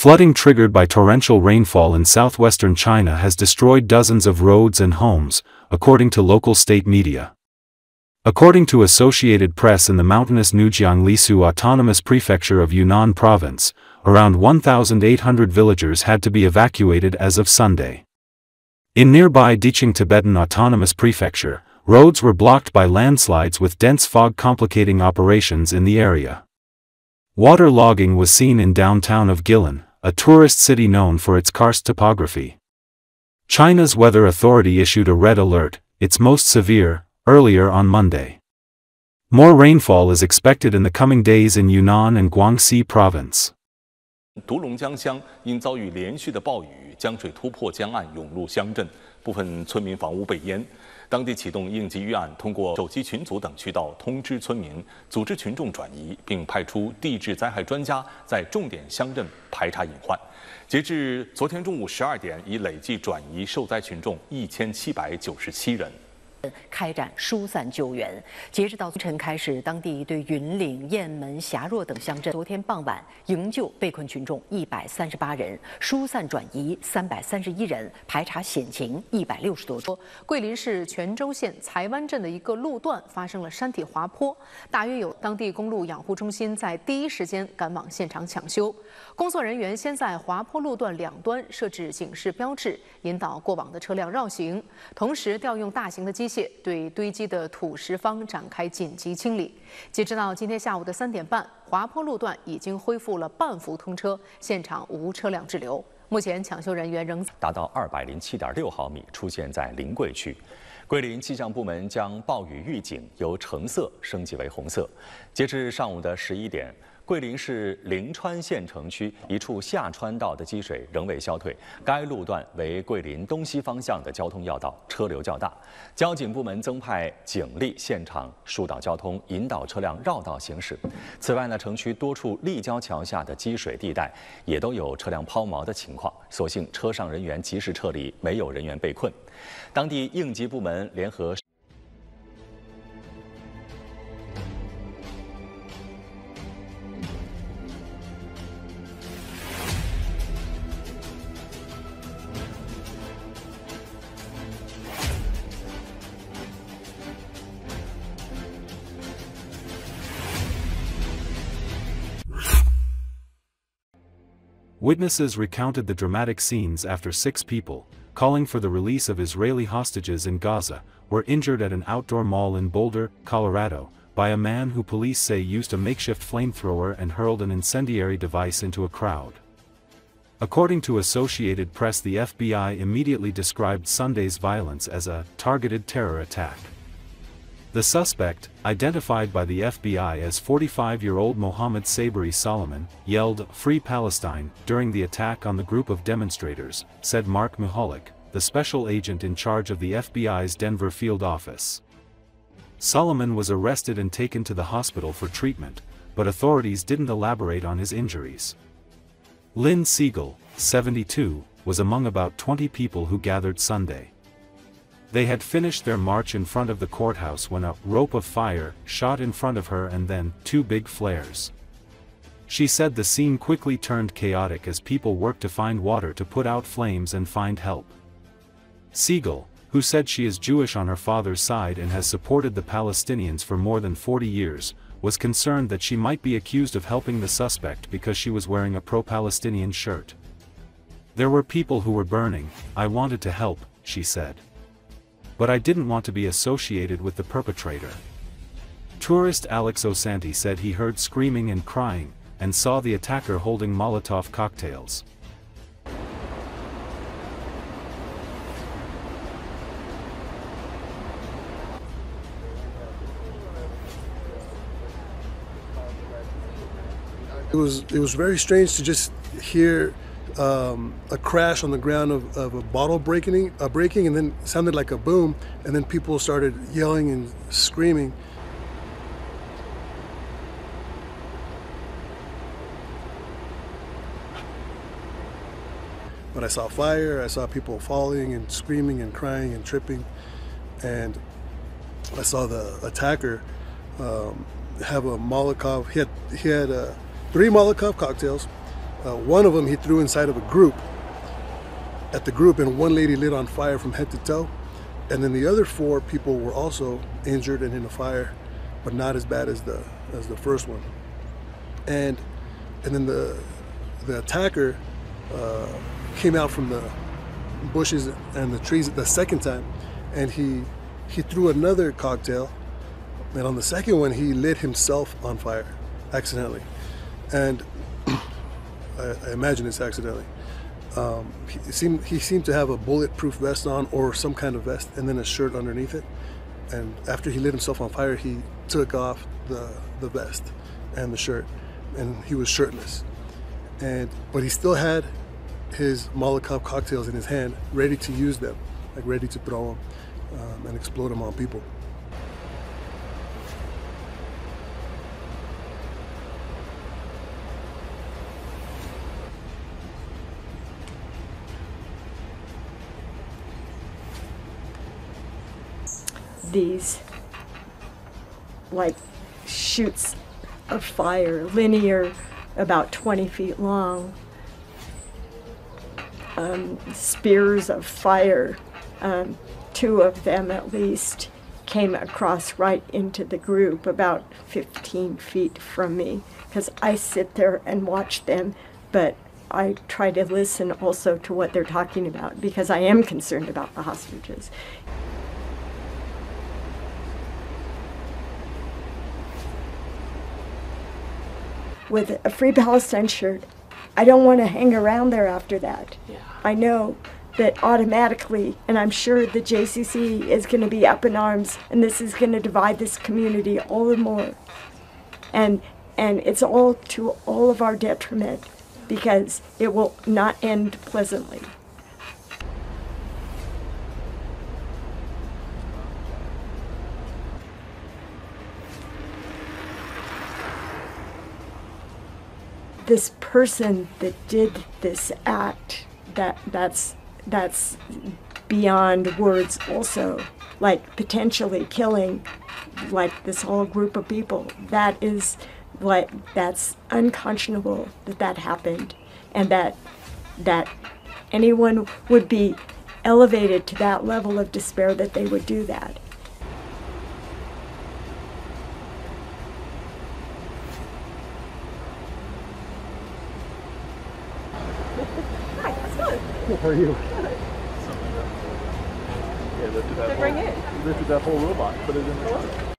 Flooding triggered by torrential rainfall in southwestern China has destroyed dozens of roads and homes, according to local state media. According to Associated Press, in the mountainous Nujiang Lisu Autonomous Prefecture of Yunnan Province, around 1,800 villagers had to be evacuated as of Sunday. In nearby Diqing Tibetan Autonomous Prefecture, roads were blocked by landslides with dense fog complicating operations in the area. Water logging was seen in downtown of Guilin, a tourist city known for its karst topography. China's weather authority issued a red alert, its most severe, earlier on Monday. More rainfall is expected in the coming days in Yunnan and Guangxi Province. 独龙江乡因遭遇连续的暴雨，江水突破江岸涌入乡镇，部分村民房屋被淹。当地启动应急预案，通过手机群组等渠道通知村民，组织群众转移，并派出地质灾害专家在重点乡镇排查隐患。截至昨天中午12点，已累计转移受灾群众1797人。 开展疏散救援。截止到凌晨开始，当地对云岭、雁门、霞若等乡镇，昨天傍晚营救被困群众138人，疏散转移331人，排查险情160多处。桂林市泉州县才湾镇的一个路段发生了山体滑坡，大约有当地公路养护中心在第一时间赶往现场抢修。工作人员先在滑坡路段两端设置警示标志，引导过往的车辆绕行，同时调用大型的机械 对堆积的土石方展开紧急清理。截止到今天下午的3点半，滑坡路段已经恢复了半幅通车，现场无车辆滞留。目前抢修人员仍达到207.6毫米，出现在临桂区。桂林气象部门将暴雨预警由橙色升级为红色。截至上午的11点。 桂林市灵川县城区一处下川道的积水仍未消退，该路段为桂林东西方向的交通要道，车流较大。交警部门增派警力现场疏导交通，引导车辆绕道行驶。此外呢，城区多处立交桥下的积水地带也都有车辆抛锚的情况，所幸车上人员及时撤离，没有人员被困。当地应急部门联合。 Witnesses recounted the dramatic scenes after 6 people, calling for the release of Israeli hostages in Gaza, were injured at an outdoor mall in Boulder, Colorado, by a man who police say used a makeshift flamethrower and hurled an incendiary device into a crowd. According to Associated Press, the FBI immediately described Sunday's violence as a targeted terror attack. The suspect, identified by the FBI as 45-year-old Mohammed Sabri Solomon, yelled, "Free Palestine," during the attack on the group of demonstrators, said Mark Mihalik, the special agent in charge of the FBI's Denver field office. Solomon was arrested and taken to the hospital for treatment, but authorities didn't elaborate on his injuries. Lynn Siegel, 72, was among about 20 people who gathered Sunday. They had finished their march in front of the courthouse when a rope of fire shot in front of her and then 2 big flares. She said the scene quickly turned chaotic as people worked to find water to put out flames and find help. Siegel, who said she is Jewish on her father's side and has supported the Palestinians for more than 40 years, was concerned that she might be accused of helping the suspect because she was wearing a pro-Palestinian shirt. "There were people who were burning, I wanted to help," she said. "But I didn't want to be associated with the perpetrator." Tourist Alex Osanti said he heard screaming and crying, and saw the attacker holding Molotov cocktails. It was very strange to just hear a crash on the ground of a bottle breaking, and then it sounded like a boom, and then people started yelling and screaming. But I saw fire, I saw people falling and screaming and crying and tripping, and I saw the attacker have a Molotov. He had 3 Molotov cocktails, One of them he threw inside of a group, and one lady lit on fire from head to toe. And then the other 4 people were also injured and in a fire, but not as bad as the first one. And then the attacker came out from the bushes and the trees the second time, and he threw another cocktail. And on the second one, he lit himself on fire accidentally, and I imagine it's accidentally. He seemed to have a bulletproof vest on, or some kind of vest, and then a shirt underneath it. And after he lit himself on fire, he took off the vest and the shirt, and he was shirtless. But he still had his Molotov cocktails in his hand, ready to use them, like ready to throw them and explode them on people. These like shoots of fire, linear, about 20 feet long, spears of fire, 2 of them at least, came across right into the group about 15 feet from me, because I sit there and watch them, but I try to listen also to what they're talking about, because I am concerned about the hostages. With a Free Palestine shirt, I don't want to hang around there after that. Yeah. I know that automatically, and I'm sure the JCC is going to be up in arms, and this is going to divide this community all the more. And it's all to all of our detriment, because it will not end pleasantly. This person that did this act, that's beyond words also, like potentially killing like this whole group of people. That is like, that's unconscionable that happened, and that anyone would be elevated to that level of despair that they would do that. How are you? Yeah, lifted that whole robot, put it in the car.